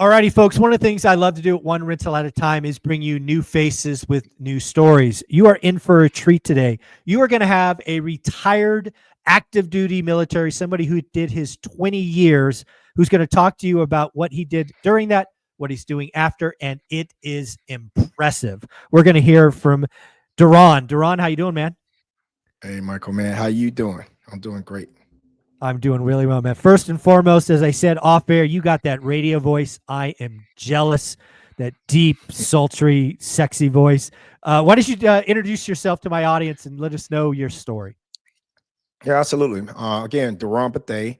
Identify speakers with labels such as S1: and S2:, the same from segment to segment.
S1: Alrighty, folks. One of the things I love to do at one rental at a time is bring you new faces with new stories. You are in for a treat today. You are going to have a retired active duty military, somebody who did his 20 years, who's going to talk to you about what he did during that, what he's doing after, and it is impressive. We're going to hear from Dion. Dion, how you doing, man?
S2: Hey, Michael, man, how you doing? I'm doing great.
S1: I'm doing really well, man. First and foremost, as I said off air, you got that radio voice. I am jealous. That deep, sultry, sexy voice. Why don't you introduce yourself to my audience and let us know your story?
S2: Yeah, absolutely. Again, Duran Pathe,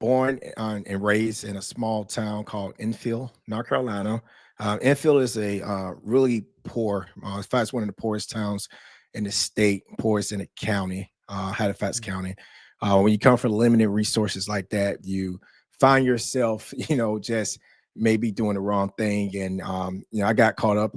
S2: born and raised in a small town called Enfield, North Carolina. Enfield is a really poor, in fact, it's one of the poorest towns in the state, poorest in the county, Halifax County. When you come from limited resources like that, you find yourself, just maybe doing the wrong thing. And, I got caught up,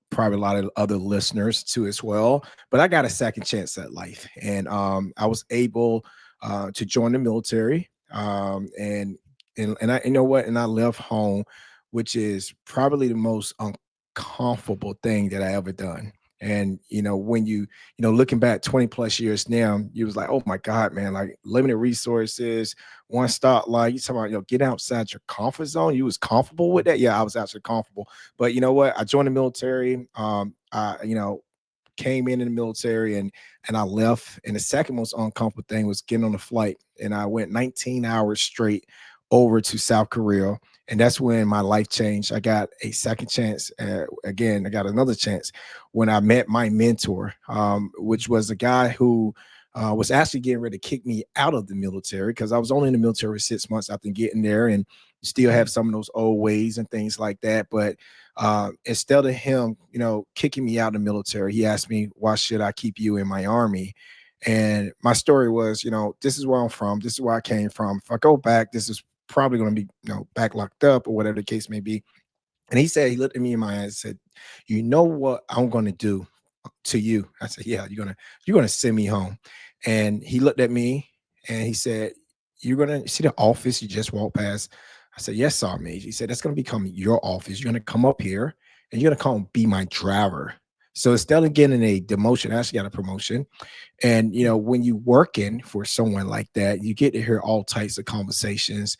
S2: probably a lot of other listeners too as well. But I got a second chance at life. And I was able to join the military. And I, you know what? And I left home, which is probably the most uncomfortable thing that I ever done. And when looking back 20 plus years now, you was like, oh my God, man, like limited resources, one stop, like you talking about, get outside your comfort zone. You was comfortable with that? Yeah, I was actually comfortable. But you know what? I joined the military. I came in the military and I left. And the second most uncomfortable thing was getting on the flight. And I went 19 hours straight over to South Korea. And that's when my life changed. I got a second chance. Again, I got another chance when I met my mentor, which was a guy who was actually getting ready to kick me out of the military because I was only in the military 6 months after getting there and still have some of those old ways and things like that. But instead of him, kicking me out of the military, he asked me, why should I keep you in my army? And my story was, this is where I'm from. This is where I came from. If I go back, this is probably going to be, back locked up or whatever the case may be. And he said, he looked at me in my eyes and said, you know what I'm going to do to you? I said, yeah, you're gonna send me home. And he looked at me and he said, you're going to see the office you just walked past. I said, yes, Sergeant Major. He said, that's going to become your office. You're going to come up here and you're going to come be my driver. So instead of getting a demotion, I actually got a promotion. And when you working for someone like that, you get to hear all types of conversations.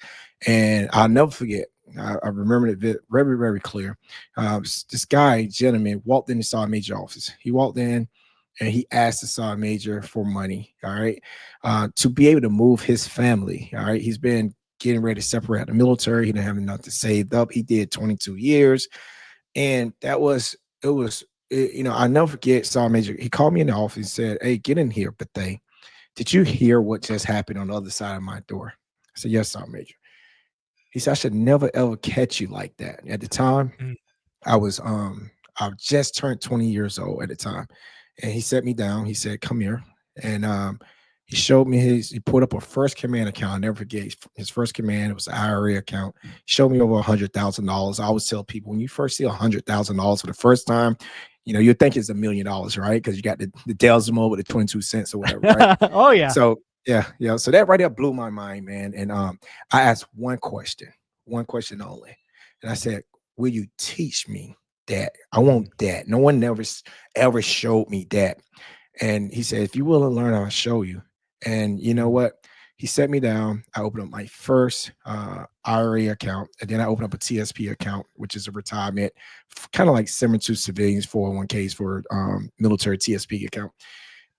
S2: And I'll never forget. I remember it very, very clear. This guy, gentleman, walked in the Sergeant Major office. He walked in and he asked the Sergeant Major for money. All right, to be able to move his family. All right, he's been getting ready to separate the military. He didn't have enough to save up. He did 22 years, and I never forget Sergeant Major. He called me in the office and said, hey, get in here, Bethay. Did you hear what just happened on the other side of my door? I said, yes, Sergeant Major. He said, I should never ever catch you like that. At the time,
S1: Mm.
S2: I was I just turned 20 years old at the time. And he set me down. He said, come here. And he showed me he put up a first command account. I never forget his first command. It was an IRA account. He showed me over $100,000. I always tell people when you first see $100,000 for the first time, you think it's $1,000,000, right? Because you got the Delzimo with the 22 cents or whatever, right?
S1: Oh yeah.
S2: So yeah, yeah. So that right there blew my mind, man. And I asked one question only. And I said, will you teach me that? I want that. No one ever showed me that. And he said, if you will learn, I'll show you. And you know what? He set me down. I opened up my first IRA account, and then I opened up a TSP account, which is a retirement, kind of like similar to civilians 401ks for military TSP account.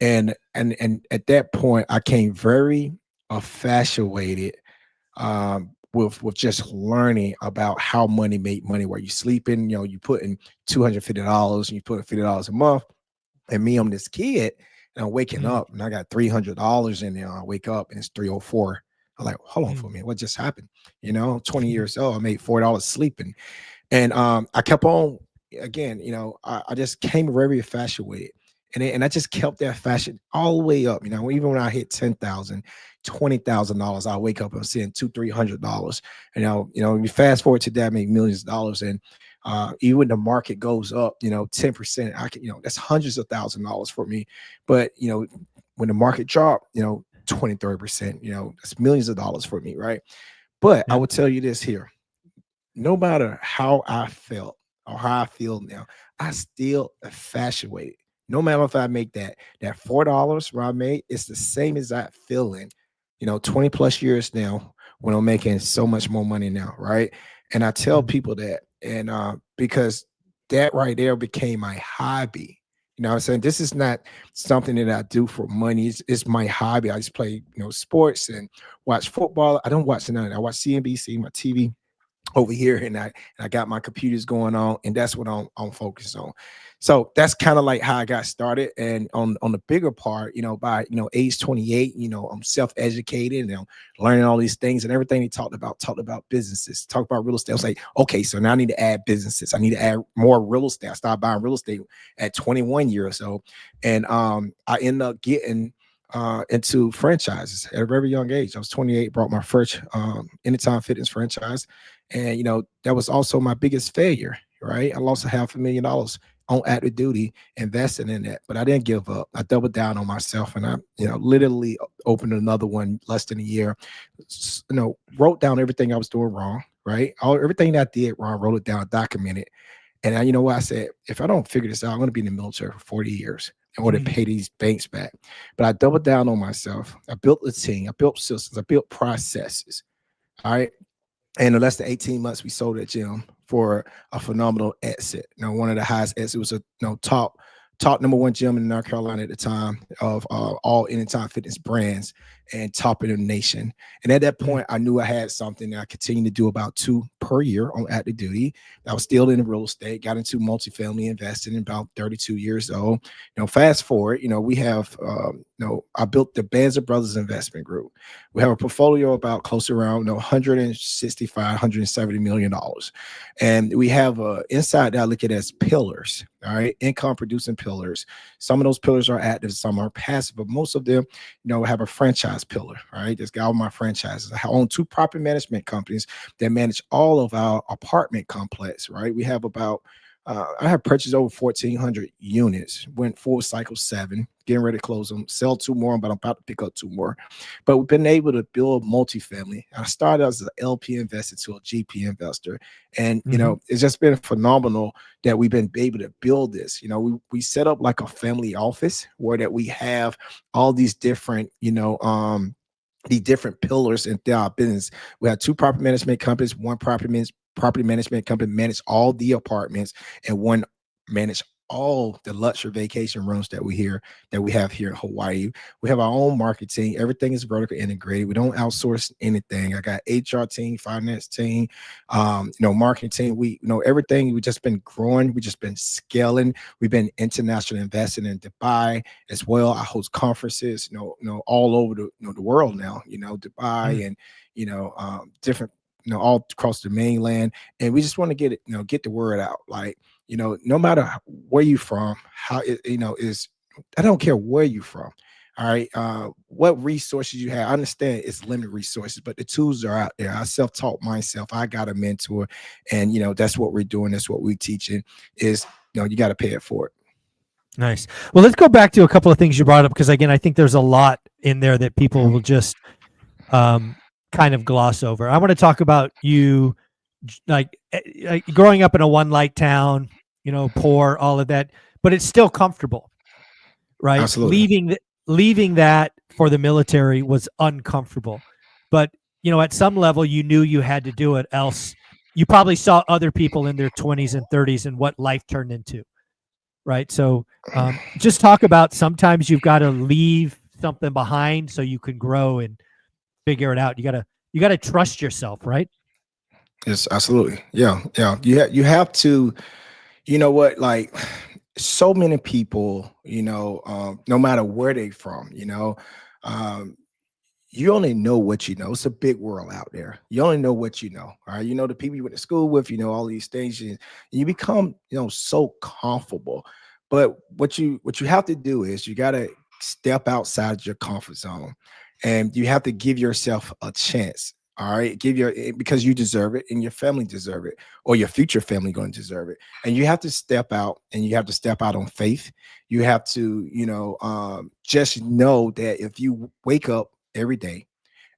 S2: And at that point, I came very infatuated with just learning about how money make money. Where you sleeping, you put in $250 and you put in $50 a month. And me, I'm this kid, and I'm waking
S1: Mm.
S2: up, and I got $300 in there. I wake up, and it's 304. I'm like, hold on for a
S1: Mm.
S2: minute, what just happened? 20 years old, I made $4 sleeping, and I kept on again. I just came very infatuated, and I just kept that fashion all the way up. Even when I hit 10,000, $20,000, I wake up and I'm seeing $300. And now, you fast forward to that, I make millions of dollars, and even when the market goes up, 10%, I can, that's hundreds of $1,000s for me. But when the market drop, 20, 30%, that's millions of dollars for me, right? But I
S1: Yep.
S2: would tell you this here. no matter how I felt or how I feel now, I still infatuate it. No matter if I make that $4 where I made, it's the same exact feeling, 20 plus years now when I'm making so much more money now, right? And I tell
S1: Mm,
S2: people that, and because that right there became my hobby. You know what I'm saying? This is not something that I do for money. It's my hobby. I just play, sports and watch football. I don't watch none of that. I watch CNBC, my TV over here, and I got my computers going on, and that's what I'm focused on. So that's kind of like how I got started. And on the bigger part, by age 28, I'm self-educated and I'm learning all these things, and everything he talked about businesses, talked about real estate. I was like, okay, so now I need to add businesses. I need to add more real estate. I started buying real estate at 21 years or so, and I ended up getting into franchises at a very young age. I was 28, brought my first Anytime Fitness franchise, and that was also my biggest failure. Right, I lost $500,000 on active duty investing in that, but I didn't give up. I doubled down on myself, and I, literally opened another one less than a year. Wrote down everything I was doing wrong. Right, everything that I did wrong, wrote it down, documented. And you know what I said? If I don't figure this out, I'm going to be in the military for 40 years in order to
S1: mm,
S2: pay these banks back. But I doubled down on myself. I built a team. I built systems. I built processes. All right. And in less than 18 months, we sold that gym for a phenomenal exit. One of the highest exits. It was a top number one gym in North Carolina at the time of all Anytime Fitness brands and top in the nation. And at that
S1: mm,
S2: point, I knew I had something that I continued to do about two per year on active duty. I was still in real estate, got into multifamily investing in about 32 years old. Fast forward, we have, I built the Banzer Brothers Investment Group. We have a portfolio about close to around 165, $170 million. And we have inside that I look at it as pillars, all right, income producing pillars. Some of those pillars are active, some are passive, but most of them, have a franchise pillar, right? Just got all my franchises. I own two property management companies that manage all of our apartment complex, right? We have about I have purchased over 1,400 units, went full cycle 7, getting ready to close them, sell 2 more, but I'm about to pick up 2 more. But we've been able to build multifamily. I started as an LP investor to a GP investor. And,
S1: mhm.
S2: it's just been phenomenal that we've been able to build this. We set up like a family office where that we have all these different, the different pillars in our business. We have 2 property management companies, one property management company manage all the apartments, and one manage all the luxury vacation rooms that we have here in Hawaii. We have our own marketing. Everything is vertically integrated. We don't outsource anything. I got HR team, finance team, marketing team. We everything. We've just been growing. We've just been scaling. We've been international investing in Dubai as well. I host conferences, all over the world now.
S1: Mm.
S2: Dubai and different, all across the mainland, and we just want to get it, get the word out. Like, no matter where you from, how it, is. I don't care where you from. All right. What resources you have. I understand it's limited resources, but the tools are out there. I self-taught myself. I got a mentor, and that's what we're doing. That's what we're teaching is, you got to pay it for it.
S1: Nice. Well, let's go back to a couple of things you brought up because again, I think there's a lot in there that people will just um, kind of gloss over. I want to talk about you, like growing up in a one light town, poor, all of that, but it's still comfortable, right?
S2: Absolutely.
S1: Leaving that for the military was uncomfortable, but at some level, you knew you had to do it, else you probably saw other people in their 20s and 30s and what life turned into, right? So just talk about sometimes you've got to leave something behind so you can grow and figure it out. You got to trust yourself, right?
S2: Yes, absolutely. Yeah, yeah. You have to, what, like, so many people, no matter where they from, um, you only know what you know. It's a big world out there. You only know what you know. All right. The people you went to school with, all these things, and you become, so comfortable. But what you have to do is you gotta step outside your comfort zone, and you have to give yourself a chance. All right. Because you deserve it and your family deserve it, or your future family going to deserve it. And you have to step out, and you have to step out on faith. You have to, just know that if you wake up every day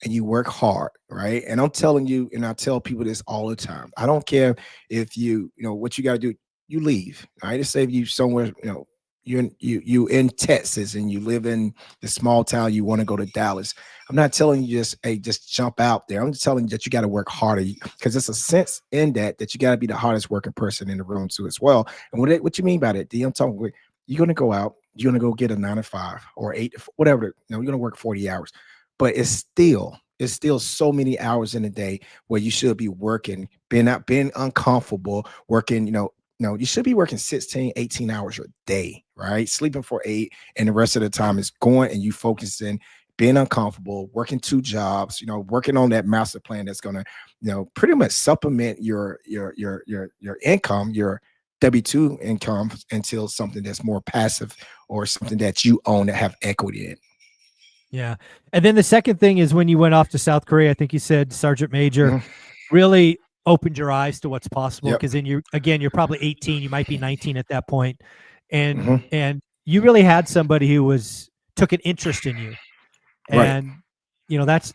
S2: and you work hard, right? And I'm telling you, and I tell people this all the time. I don't care if what you got to do, you leave. All right. Let's say if you somewhere, you in Texas and you live in the small town, you want to go to Dallas. I'm not telling you just, hey, just jump out there. I'm just telling you that you got to work harder because there's a sense in that you got to be the hardest working person in the room too as well. And what you mean by that, D? I'm talking with you're gonna go out, you're gonna go get a 9 to 5 or 8, whatever. You're gonna work 40 hours, but it's still so many hours in a day where you should be working, being uncomfortable, working, no, you should be working 16, 18 hours a day, right? Sleeping for 8, and the rest of the time is going and you focusing, being uncomfortable, working 2 jobs, working on that master plan that's gonna, pretty much supplement your income, your W-2 income until something that's more passive or something that you own that have equity in.
S1: Yeah. And then the second thing is when you went off to South Korea, I think you said Sergeant Major,
S2: Mhm.
S1: really opened your eyes to what's possible.
S2: Yep.
S1: Because then you're probably 18, you might be 19 at that point, and
S2: Mhm.
S1: and you really had somebody who took an interest in you,
S2: Right.
S1: and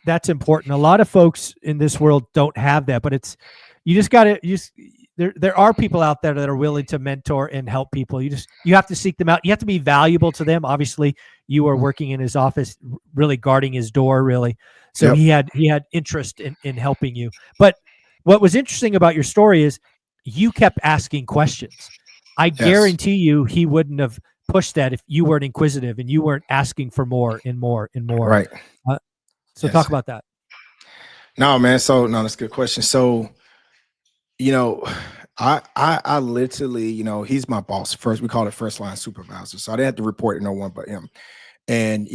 S1: that's important. A lot of folks in this world don't have that, but you just got to there are people out there that are willing to mentor and help people. You have to seek them out. You have to be valuable to them. Obviously, you were
S2: Mhm.
S1: working in his office, really guarding his door, really. So
S2: Yep.
S1: he had interest in helping you. But what was interesting about your story is you kept asking questions. I
S2: Yes.
S1: guarantee you he wouldn't have pushed that if you weren't inquisitive and you weren't asking for more and more and more.
S2: Right.
S1: Uh, so talk
S2: Yes.
S1: about that.
S2: No, man. So no, that's a good question. So, you know, I literally, he's my boss. First, we call it first line supervisor. So I didn't have to report to no one but him. And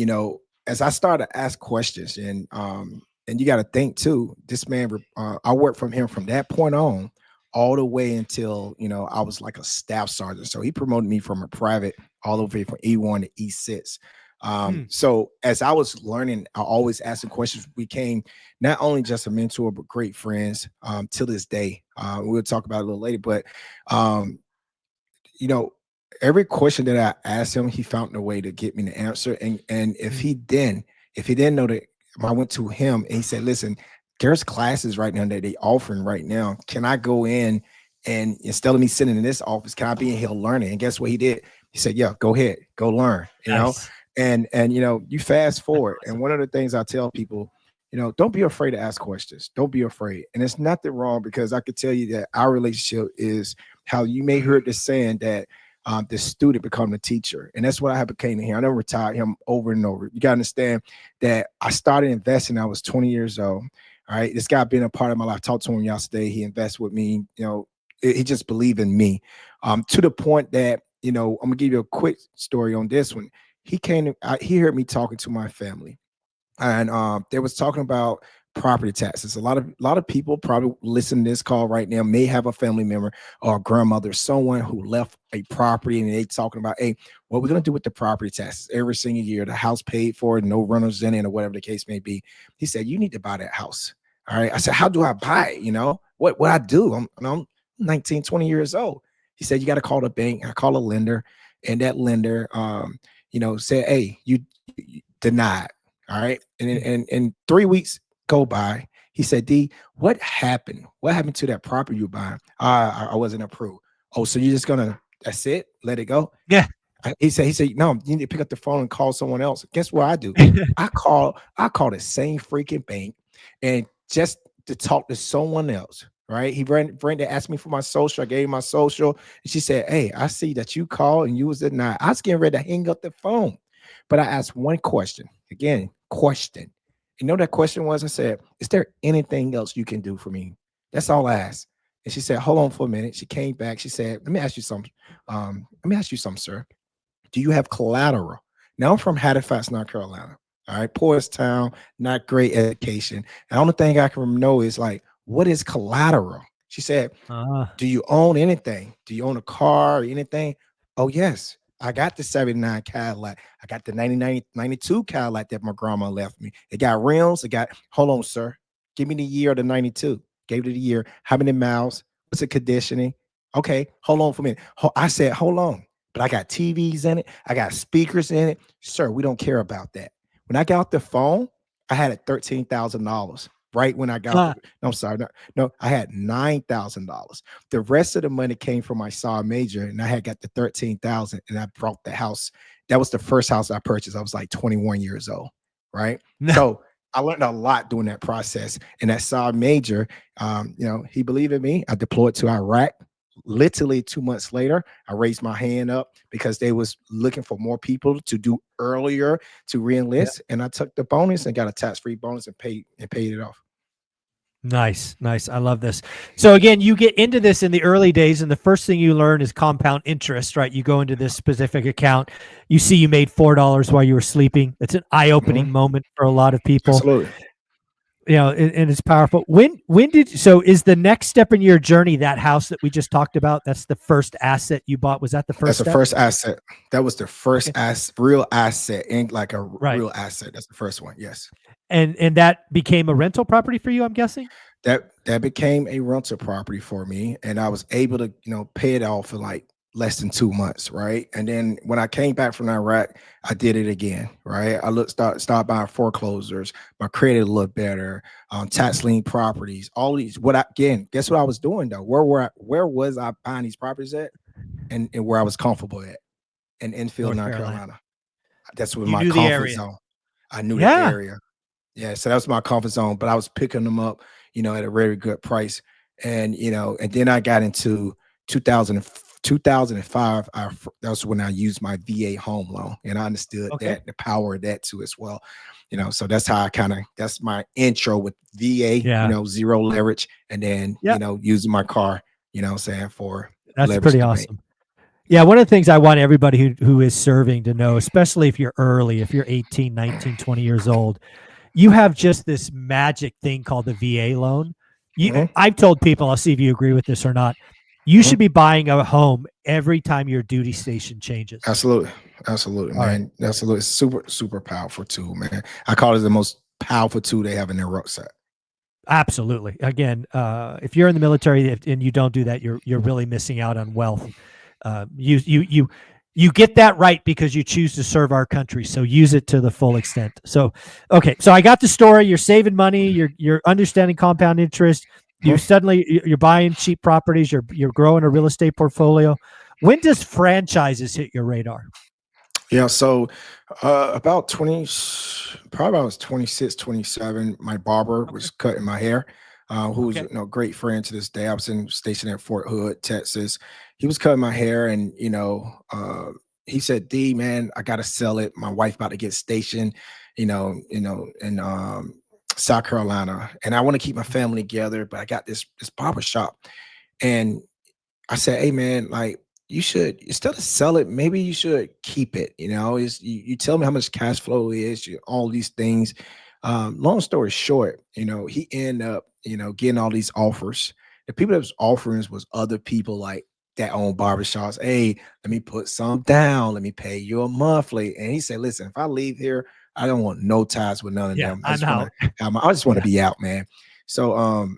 S2: as I started to ask questions, and you got to think too, this man, I worked from him from that point on all the way until I was like a staff sergeant. So he promoted me from a private all the way from E1 to E6.
S1: Hmm.
S2: So as I was learning, I always asking questions. We became not only just a mentor but great friends till this day. We'll talk about it a little later, but um, you know, every question that I asked him, he found a way to get me the answer. And if
S1: Hmm.
S2: he didn't know that, I went to him and he said, "Listen, there's classes right now that they offering right now. Can I go in and instead of me sitting in this office, can I be in here learning?" And guess what he did? He said, "Yeah, go ahead, go learn."
S1: Nice.
S2: And you fast
S1: That's
S2: forward, and
S1: awesome.
S2: one of the things I tell people, don't be afraid to ask questions. Don't be afraid. And it's nothing wrong because I could tell you that our relationship is how you may heard this saying that the student become the teacher. And that's what I have became here. I never retired him over and over. You got to understand that I started investing. I was 20 years old. All right. This guy been a part of my life. I talked to him yesterday. He invests with me. He just believed in me to the point that, I'm going to give you a quick story on this one. He heard me talking to my family and they was talking about property taxes. A lot of people probably listening to this call right now may have a family member or a grandmother, someone who left a property, and they talking about, hey, what we're gonna do with the property taxes every single year, the house paid for, no renters in it, or whatever the case may be. He said, you need to buy that house. All right. I said, how do I buy it? What I do? I'm 19, 20 years old. He said, you got to call the bank. I call a lender, and that lender said, hey, you denied. All right. And
S1: Hmm.
S2: and 3 weeks go by. He said, D, what happened? What happened to that property you buying? I wasn't approved. Oh, so you're just gonna that's it? Let it go?
S1: Yeah.
S2: He said, no, you need to pick up the phone and call someone else. Guess what I do? I call the same freaking bank and just to talk to someone else. Right. Brenda asked me for my social. I gave him my social. And she said, hey, I see that you called and you was denied. I was getting ready to hang up the phone. But I asked one question. Again, question. You know that question was? I said, is there anything else you can do for me? That's all I asked. And she said, hold on for a minute. She came back. She said, let me ask you something, sir. Do you have collateral? Now I'm from Halifax, North Carolina. All right, poorest town, not great education. The only thing I can know is like, what is collateral? She said,
S1: Ah.
S2: do you own anything? Do you own a car or anything? Oh, yes. I got the 79 Cadillac. I got the 99, 92 Cadillac that my grandma left me. It got rims. Hold on, sir. Give me the year of the 92. Gave it the year. How many miles? What's the conditioning? Okay, hold on for a minute. I said, hold on. But I got TVs in it. I got speakers in it. Sir, we don't care about that. When I got off the phone, I had it $13,000 right when I got
S1: Huh.
S2: the. No, I'm sorry, no, I had $9,000. The rest of the money came from my saw major, and I had got the 13,000, and I brought the house. That was the first house I purchased. I was like 21 years old, right?
S1: No.
S2: So I learned a lot during that process. And that saw major, he believed in me. I deployed to Iraq. Literally 2 months later, I raised my hand up because they was looking for more people to do earlier to
S1: Yeah.
S2: reenlist, and I took the bonus and got a tax-free bonus and paid it off.
S1: Nice, nice. I love this. So again, you get into this in the early days, and the first thing you learn is compound interest, right? You go into this specific account, you see you made $4 while you were sleeping. It's an eye-opening
S2: Mhm.
S1: moment for a lot of people.
S2: Absolutely.
S1: And it's powerful. When did so is the next step in your journey that house that we just talked about? That's the first asset you bought. Was that the
S2: That's
S1: first
S2: the
S1: step?
S2: first asset. That was the first
S1: Okay.
S2: real asset, and like a
S1: Right.
S2: real asset. That's the first one. Yes.
S1: And that became a rental property for you, I'm guessing?
S2: That became a rental property for me, and I was able to pay it off in like less than 2 months, right? And then when I came back from Iraq, I did it again, right? I start buying foreclosures, my credit looked better, tax lien properties, all these. Guess what I was doing though? Where was I buying these properties at, and where I was comfortable at? In Enfield,
S1: North
S2: North
S1: Carolina.
S2: Carolina. That's was
S1: You
S2: my
S1: knew the
S2: comfort
S1: area.
S2: zone. I knew the
S1: Yeah.
S2: area. Yeah, so that was my comfort zone, but I was picking them up, at a very good price. And then I got into 2000, 2005. That's when I used my VA home loan, and I understood
S1: Okay.
S2: that the power of that too as well. So that's how that's my intro with VA,
S1: Yeah.
S2: zero leverage, and then,
S1: Yeah.
S2: using my car, what I'm saying, for
S1: That's
S2: leverage
S1: pretty
S2: to bank.
S1: awesome. Yeah, one of the things I want everybody who is serving to know, especially if you're early, if you're 18, 19, 20 years old, you have just this magic thing called the VA loan.
S2: Mhm,
S1: I've told people, I'll see if you agree with this or not. You
S2: mhm.
S1: should be buying a home every time your duty station changes.
S2: Absolutely. Absolutely,
S1: All right.
S2: man. Absolutely. Super, super powerful tool, man. I call it the most powerful tool they have in their rucksack.
S1: Absolutely. Again, if you're in the military and you don't do that, you're really missing out on wealth. You get that right because you choose to serve our country. So use it to the full extent. So, okay. So I got the story. You're saving money. You're understanding compound interest.
S2: Mhm.
S1: You're buying cheap properties. You're growing a real estate portfolio. When does franchises hit your radar?
S2: Yeah, so about 20, probably I was 26, 27. My barber
S1: Okay.
S2: was cutting my hair, who's
S1: Okay.
S2: great friend to this day. I was stationed at Fort Hood, Texas. He was cutting my hair, and he said, "D, man, I gotta sell it. My wife about to get stationed, in South Carolina, and I want to keep my family together, but I got this barber shop." And I said, "Hey man, like you should instead of sell it, maybe you should keep it. Is you tell me how much cash flow is, all these things." Long story short, he ended up, getting all these offers. The people that was offering was other people like that own barbershops. Hey, let me put some down, let me pay you a monthly. And he said, "Listen, if I leave here, I don't want no ties with none of
S1: Yeah,
S2: them. I
S1: I'm
S2: just want to
S1: out.
S2: I just want to
S1: Yeah.
S2: be out, man." So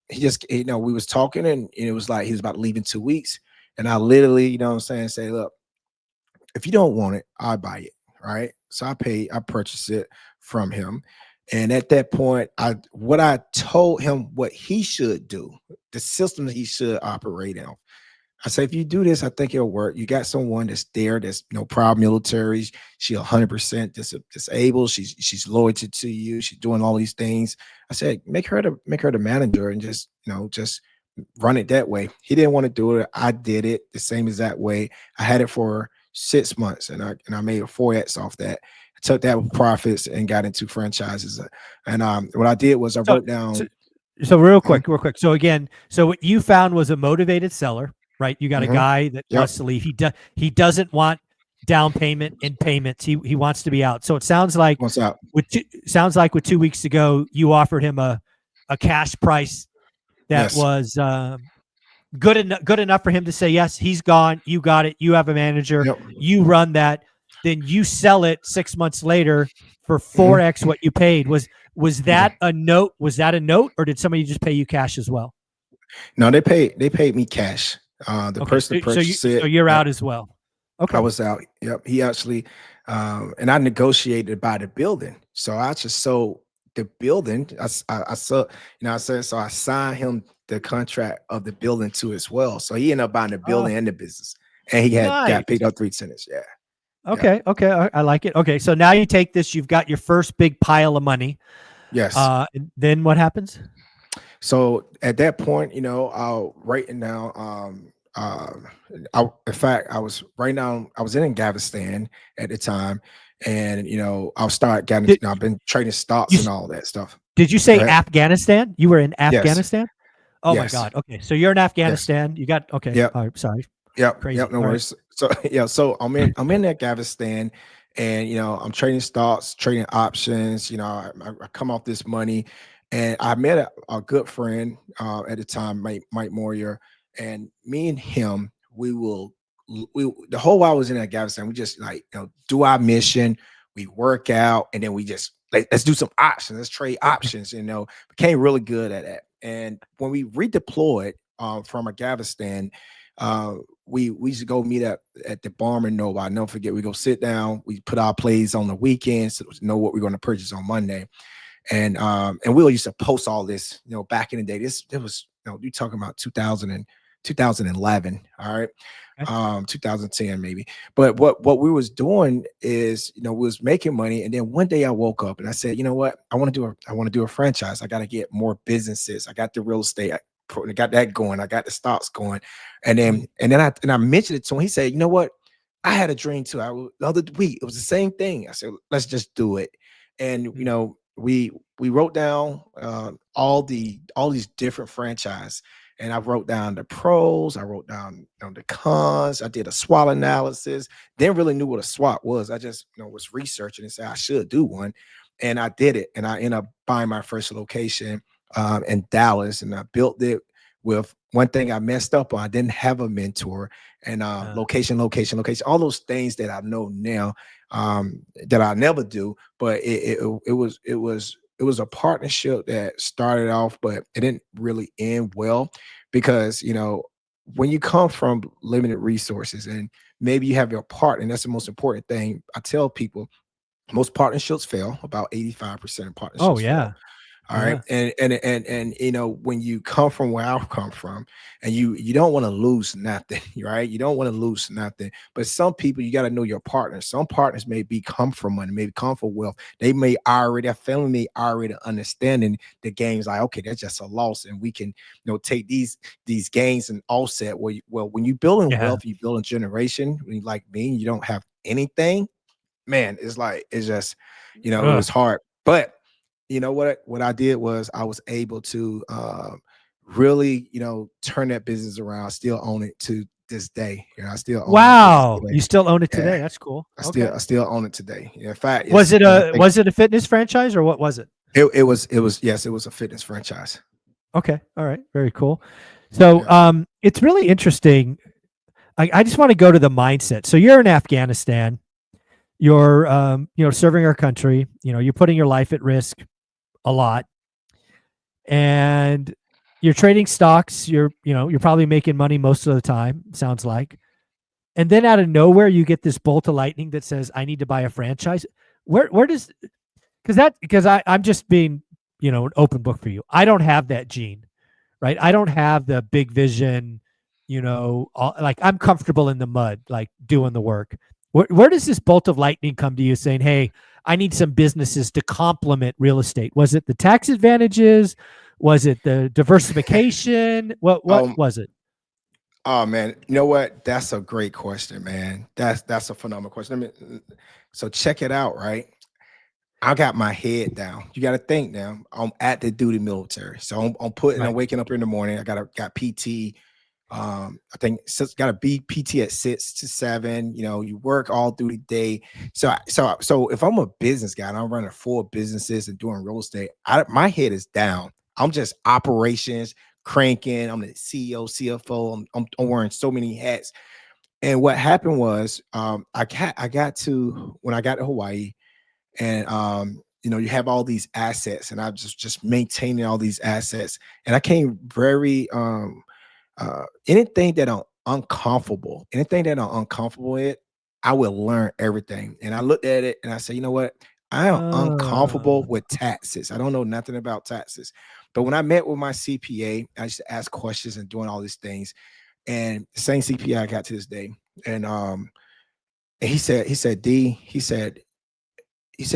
S2: he just, we was talking, and it was like he was about to leave in 2 weeks. And I literally, what I'm saying, say, "Look, if you don't want it, I'll buy it." Right. So I purchased it from him. And at that point, I told him what he should do, the system that he should operate in. I say, if you do this, I think it'll work. You got someone that's there, that's no problem, military. She 100% disabled. She's loyal to you. She's doing all these things. I said, make her the manager, and just run it that way. He didn't want to do it. I did it the same exact way. I had it for 6 months, and I made a 4x off that. I took that with profits and got into franchises. And what I did was I
S1: So,
S2: wrote
S1: so,
S2: down.
S1: so real
S2: Mhm,
S1: quick, real quick. So again, so what you found was a motivated seller, right? You got a
S2: mhm,
S1: guy that
S2: yep,
S1: wants to leave. He doesn't want down payment and payments. He wants to be out. So it sounds like
S2: what's up?
S1: with 2 weeks ago, you offered him a cash price that
S2: Yes,
S1: was good enough for him to say yes. He's gone. You got it. You have a manager.
S2: yep.
S1: You run that. Then you sell it 6 months later for
S2: Mhm,
S1: 4x what you paid. Was
S2: mhm.
S1: that a note? Was that a note, or did somebody just pay you cash as well?
S2: No, they paid me cash. The
S1: Okay,
S2: person that purchased it,
S1: you're
S2: yep,
S1: out as well.
S2: I
S1: Okay,
S2: was out. Yep, he actually, and I negotiated by the building. So I just sold the building. I saw, I said, so I signed him the contract of the building too as well. So he ended up buying the
S1: Oh,
S2: building and the business, and he had got
S1: nice.
S2: picked up 3 tenants. Yeah, yeah,
S1: Okay, okay, I like it. Okay, so now you take this, you've got your first big pile of money.
S2: yes.
S1: And then what happens?
S2: So at that point, right now, in fact, I was right now, I was in Galveston at the time, and I'll start getting,
S1: Did
S2: I've been trading stocks
S1: you
S2: and all that stuff.
S1: did you
S2: Go
S1: say
S2: ahead.
S1: Afghanistan? You were in
S2: Yes,
S1: Afghanistan? Oh my
S2: yes,
S1: God. Okay, so you're in
S2: yes.
S1: Afghanistan. You got okay.
S2: Yep.
S1: All right, sorry.
S2: Yep,
S1: Crazy.
S2: no
S1: All right.
S2: worries. So yeah, so I'm in that Galveston, and I'm trading stocks, trading options. I come off this money, and I met a good friend at the time, Mike Moyer, and me and him, we the whole while I was in that Galveston, we just like do our mission, we work out, and then we just let's do some options, let's trade options. Became really good at that. And when we redeployed from a Galveston, uh, we used to go meet up at the Barmer Nova. I never forget. We go sit down. We put our plays on the weekends to know what we're going to purchase on Monday, and we used to post all this. Back in the day, this was you talking about 2011. All right,
S1: Okay.
S2: 2010 maybe. But what we was doing is we was making money, and then one day I woke up and I said, you know what, I want to do a franchise. I got to get more businesses. I got the real estate. I got that going. I got the stocks going, and
S1: Mm,
S2: then I mentioned it to him. He said, you know what, I had a dream too. The other week it was the same thing. I said, let's just do it. And
S1: mm,
S2: we wrote down all these different franchise, and I wrote down the pros, I wrote down the cons, I did a SWOT analysis. Didn't really knew what a SWOT was. I just was researching and said I should do one, and I did it. And I ended up buying my first location in Dallas, and I built it with one thing I messed up on. I didn't have a mentor, and
S1: uh,
S2: location, all those things that I know now, that I never do. But it was a partnership that started off, but it didn't really end well because when you come from limited resources and maybe you have your partner, and that's the most important thing. I tell people most partnerships fail. About 85% of
S1: oh
S2: partnerships fail.
S1: yeah.
S2: All right.
S1: Yeah.
S2: And when you come from where I've come from, and you don't want to lose nothing, right? You don't want to lose nothing. But some people, you got to know your partners. Some partners may be come from money, maybe come from wealth. They may already, their family may already understanding the games, like, okay, that's just a loss. And we can, take these gains and offset. Well, when you build in
S1: Yeah.
S2: wealth, you build in generation. When you like me, you don't have anything, man, it's like it's just, it
S1: Ugh.
S2: was hard. But you know what I did was I was able to really, turn that business around. I still own it to this day. I still own that business
S1: Wow.
S2: today.
S1: You still own it
S2: Yeah,
S1: today. That's cool.
S2: I still
S1: Okay.
S2: I still own it today. In fact,
S1: Was
S2: it's
S1: it
S2: I
S1: a
S2: think
S1: was it a fitness franchise or what was it?
S2: it was yes, it was a fitness franchise.
S1: Okay. All right. Very cool. So
S2: Yeah.
S1: it's really interesting. I just want to go to the mindset. So you're in Afghanistan. You're serving our country. You're putting your life at risk a lot, and you're trading stocks. You're probably making money most of the time. Sounds like. And then out of nowhere, you get this bolt of lightning that says, "I need to buy a franchise." Where does because I'm just being an open book for you. I don't have that gene, right? I don't have the big vision. Like I'm comfortable in the mud, like doing the work. Where does this bolt of lightning come to you saying, "Hey, I need some businesses to complement real estate"? Was it the tax advantages? Was it the diversification? What
S2: Um.
S1: was it?
S2: Oh man, you know what? That's a great question, man. That's a phenomenal question. So check it out, right? I got my head down. You got to think now. I'm at the duty military, so I'm
S1: Right.
S2: waking up in the morning. I got PT. I think it's got to be PT at 6 to 7. You work all through the day. So if I'm a business guy and I'm running 4 businesses and doing real estate, my head is down. I'm just operations cranking. I'm the CEO, CFO. I'm wearing so many hats. And what happened was, I got to when I got to Hawaii, and you have all these assets, and I just maintaining all these assets, and I came very anything that I'm uncomfortable with, I will learn everything. And I looked at it and I said, you know what? I am uncomfortable
S1: Oh,
S2: with taxes. I don't know nothing about taxes. But when I met with my CPA, I used to ask questions and doing all these things. And the same CPA I got to this day. And and he said,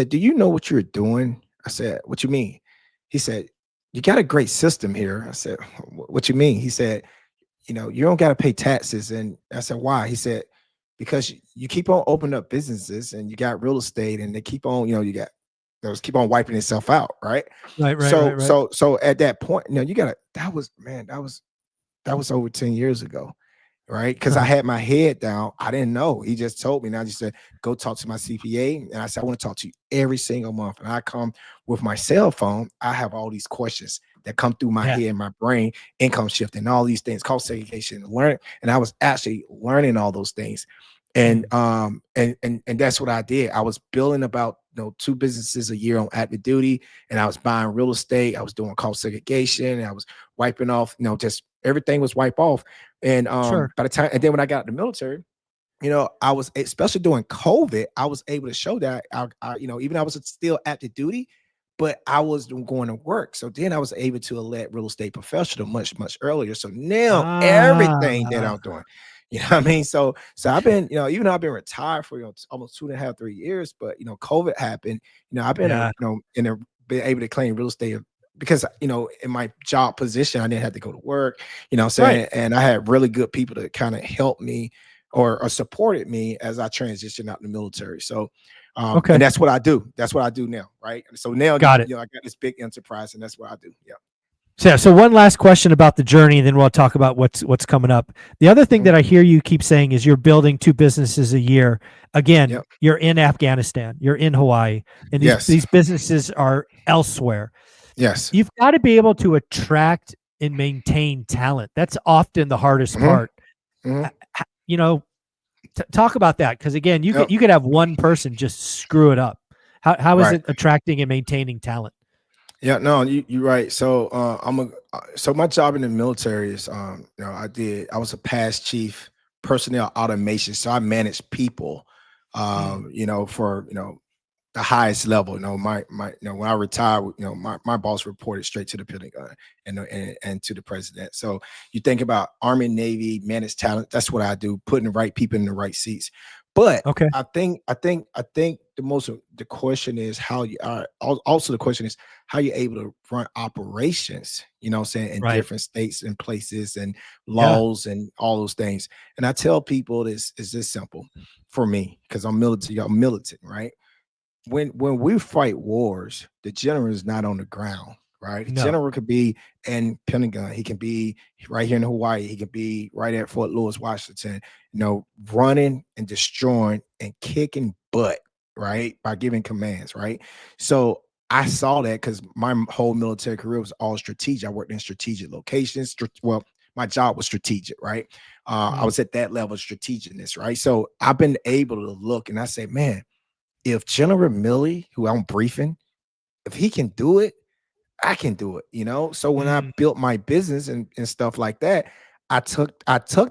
S2: do you know what you're doing? I said, what you mean? He said, you got a great system here. I said, what you mean? He said, you don't got to pay taxes. And I said, why? He said, because you keep on opening up businesses and you got real estate and they keep on, you got those keep on wiping itself out. Right.
S1: right, right, right,
S2: So,
S1: right.
S2: at that point, you got to, that was, man, that was over 10 years ago, right? Because I
S1: Uh-huh.
S2: had my head down. I didn't know. He just told me. And I just said, go talk to my CPA. And I said, I want to talk to you every single month. And I come with my cell phone. I have all these questions that come through my
S1: Yeah.
S2: head, my brain, income shifting, all these things, cost segregation, learn. And I was actually learning all those things. And
S1: Mm.
S2: and that's what I did. I was building about two businesses a year on active duty, and I was buying real estate. I was doing cost segregation, and I was wiping off, just everything was wiped off. And
S1: Sure.
S2: by the time, and then when I got in the military, I was, especially during COVID, I was able to show that even I was still active duty, but I was going to work. So then I was able to elect real estate professional much, much earlier. So now everything that
S1: Ah,
S2: I'm doing, what I mean? So I've been, even though I've been retired for almost 2.5, 3 years, but COVID happened, I've been
S1: yeah.
S2: been able to claim real estate because in my job position, I didn't have to go to work, what I'm
S1: Right.
S2: saying, and I had really good people to kind of help me or supported me as I transitioned out in the military. So, and
S1: Okay.
S2: that's what I do. That's what I do now, right? So now,
S1: Got it.
S2: I got this big enterprise, and that's what I do. Yeah.
S1: So, yeah, so one last question about the journey, and then we'll talk about what's coming up. The other thing
S2: Mhm.
S1: that I hear you keep saying is you're building two businesses a year. Again,
S2: Yep.
S1: you're in Afghanistan, you're in Hawaii, and these
S2: Yes.
S1: these businesses are elsewhere.
S2: Yes.
S1: You've got to be able to attract and maintain talent. That's often the hardest
S2: Hmm.
S1: part.
S2: Hmm.
S1: Uh, You know, talk about that because again, you could
S2: Yep.
S1: you could have one person just screw it up. How is
S2: Right.
S1: it attracting and maintaining talent?
S2: Yeah. No, you're right. So so my job in the military is I was a past chief personnel automation. So I managed people,
S1: Mm,
S2: for the highest level. When I retired, my boss reported straight to the Pentagon and to the president. So you think about Army, Navy, managed talent. That's what I do, putting the right people in the right seats. But
S1: okay.
S2: I think the question is how you are. Also, the question is how you're able to run operations. What I'm saying, in
S1: Right.
S2: different states and places and
S1: Yeah.
S2: laws and all those things. And I tell people this is this simple for me because I'm military. I'm militant, right? When we fight wars, the general is not on the ground, right? The
S1: No.
S2: general could be in Pentagon, he can be right here in Hawaii, he can be right at Fort Lewis, Washington, running and destroying and kicking butt, right? By giving commands, right? So I saw that because my whole military career was all strategic. I worked in strategic locations. Well, my job was strategic, right? I
S1: Mm,
S2: was at that level of strategicness, right? So I've been able to look and I say, man, if General Milley, who I'm briefing, if he can do it, I can do it. So when I
S1: mm,
S2: built my business and stuff like that, I took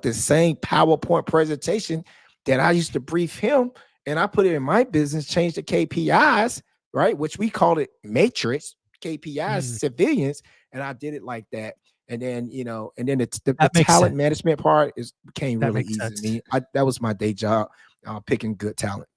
S2: the same PowerPoint presentation that I used to brief him and I put it in my business, changed the KPIs, right? Which we called it matrix KPIs,
S1: mm.
S2: civilians, and I did it like that. And then, the
S1: That makes
S2: talent
S1: sense.
S2: management part became
S1: That
S2: really
S1: makes
S2: easy to
S1: sense.
S2: me. That was my day job, picking good talent.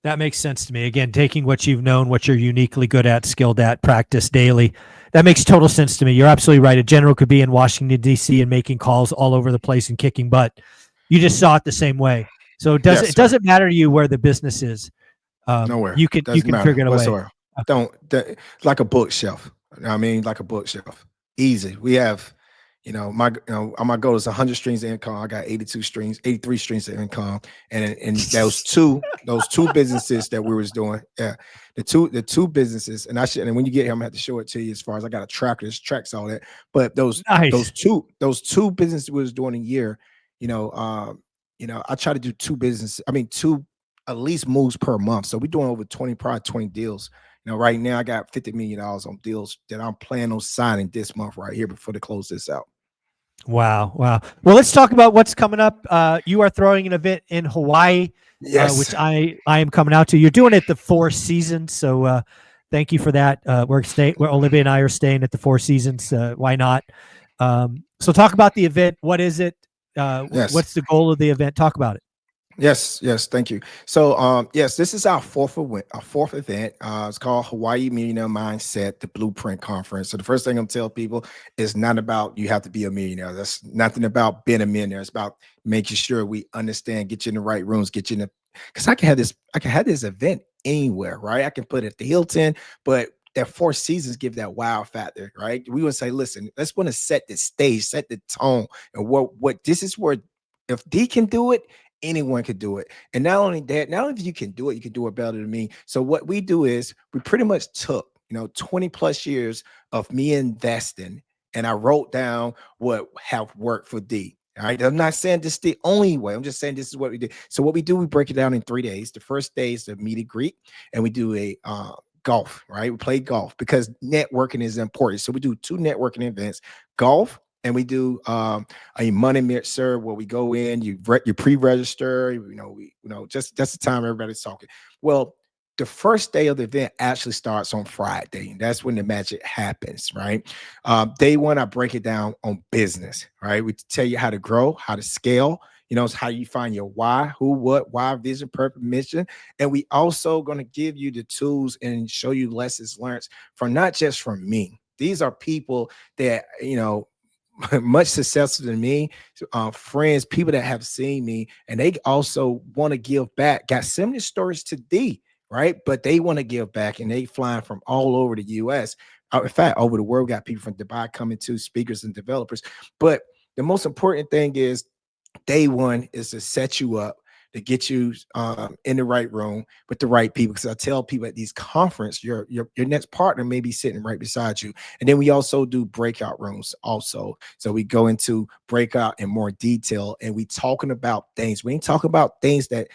S1: That makes sense to me. Again, taking what you've known, what you're uniquely good at, skilled at, practice daily. That makes total sense to me. You're absolutely right. A general could be in Washington, D.C. and making calls all over the place and kicking butt. You just saw it the same way. So
S2: Yes,
S1: it
S2: sir.
S1: doesn't matter to you where the business is.
S2: Nowhere.
S1: You
S2: Doesn't
S1: can
S2: matter
S1: figure it away.
S2: whatsoever.
S1: Okay.
S2: Don't that, like a bookshelf. I mean, like a bookshelf. Easy. We have, my goal is 100 streams of income. I got 82 streams, 83 streams of income, and those two businesses that we was doing. Yeah, the two businesses, and and when you get here, I'm gonna have to show it to you as far as I got a tracker. This tracks all that. But those
S1: Nice.
S2: two businesses we was doing a year. I try to do two business. I mean, two at least moves per month. So we're doing over 20, probably 20 deals. Right now I got $50 million on deals that I'm planning on signing this month right here before they close this out.
S1: Wow, wow. Well, let's talk about what's coming up. You are throwing an event in Hawaii, which
S2: Yes.
S1: I am coming out to. You're doing it the Four Seasons, so thank you for that. Where Olivia and I are staying at the Four Seasons. Why not? So talk about the event. What is it?
S2: Yes.
S1: What's the goal of the event? Talk about it.
S2: Yes, yes, thank you. So, yes, this is our fourth event. It's called Hawaii Millionaire Mindset, the Blueprint Conference. So, the first thing I'm telling people is not about you have to be a millionaire. That's nothing about being a millionaire. It's about making sure we understand, get you in the right rooms, get you in the. Because I can have this event anywhere, right? I can put it at the Hilton, but that Four Seasons give that wow factor, right? We would say, listen, let's want to set the stage, set the tone, and what this is where if D can do it, anyone could do it. And not only that, not only if you can do it, you can do it better than me. So what we do is we pretty much took, 20 plus years of me investing and I wrote down what have worked for D. All right. I'm not saying this is the only way. I'm just saying this is what we do. So what we do, we break it down in 3 days. The first day is the meet and greet, and we do a golf, right? We play golf because networking is important. So we do two networking events, golf, and we do a money mixer where we go in, you pre-register, just that's the time everybody's talking. Well, the first day of the event actually starts on Friday. That's when the magic happens, right? Day one, I break it down on business, right? We tell you how to grow, how to scale. It's how you find your why, who, what, why, vision, purpose, mission. And we also going to give you the tools and show you lessons learned from not just from me. These are people that, much successful than me, friends, people that have seen me, and they also want to give back. Got similar stories to D, right? But they want to give back, and they flying from all over the U.S. In fact, over the world. Got people from Dubai coming to, speakers and developers. But the most important thing is day one is to set you up to get you in the right room with the right people. Because I tell people at these conference, your next partner may be sitting right beside you. And then we also do breakout rooms also. So we go into breakout in more detail, and we talking about things. We ain't talking about things we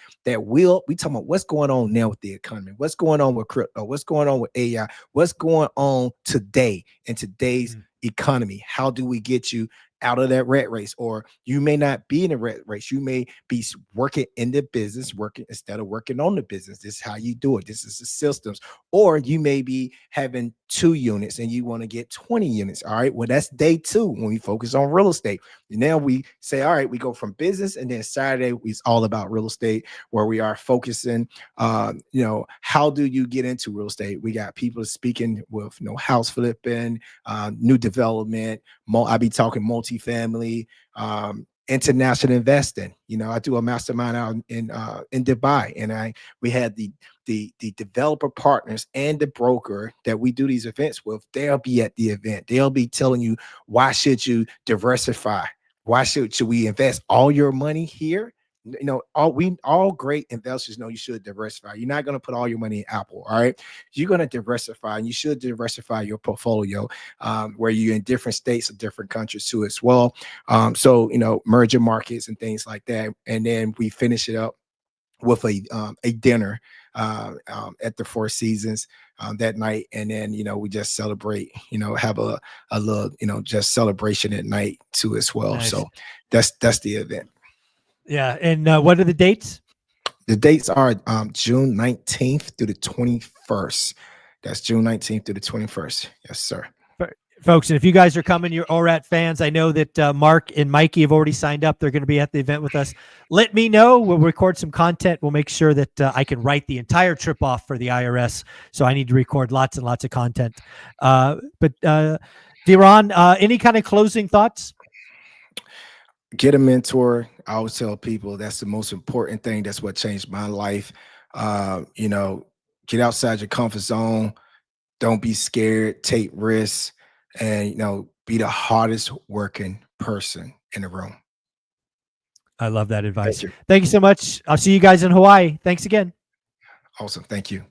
S2: talking about what's going on now with the economy, what's going on with crypto, what's going on with AI, what's going on today in today's economy. How do we get you out of that rat race? Or you may not be in a rat race. You may be working in the business, working instead of working on the business. This is how you do it. This is the systems. Or you may be having 2 units and you want to get 20 units. All right. Well, that's day 2 when we focus on real estate. And now we say, all right, we go from business, and then Saturday is all about real estate, where we are focusing, how do you get into real estate? We got people speaking with house flipping, new development. I be talking multifamily, international investing. I do a mastermind out in Dubai, and we had the developer partners and the broker that we do these events with. They'll be at the event. They'll be telling you, why should you diversify? Why should we invest all your money here? All great investors know you should diversify. You're not going to put all your money in Apple. All right, you're going to diversify, and you should diversify your portfolio, where you're in different states or different countries too as well. So merger markets and things like that. And then we finish it up with a dinner at the Four Seasons that night, and then we just celebrate. Have a little just celebration at night too as well.
S1: Nice.
S2: So that's the event.
S1: Yeah. And what are the dates?
S2: The dates are June 19th through the 21st. That's June 19th through the 21st. Yes, sir.
S1: Folks, and if you guys are coming, you're ORAT fans, I know that Mark and Mikey have already signed up. They're going to be at the event with us. Let me know. We'll record some content. We'll make sure that I can write the entire trip off for the IRS. So I need to record lots and lots of content. But Dion, any kind of closing thoughts?
S2: Get a mentor. I always tell people that's the most important thing. That's what changed my life. Get outside your comfort zone. Don't be scared. Take risks, and be the hardest working person in the room.
S1: I love that advice.
S2: Thank you.
S1: Thank you so much. I'll see you guys in Hawaii. Thanks again.
S2: Awesome. Thank you.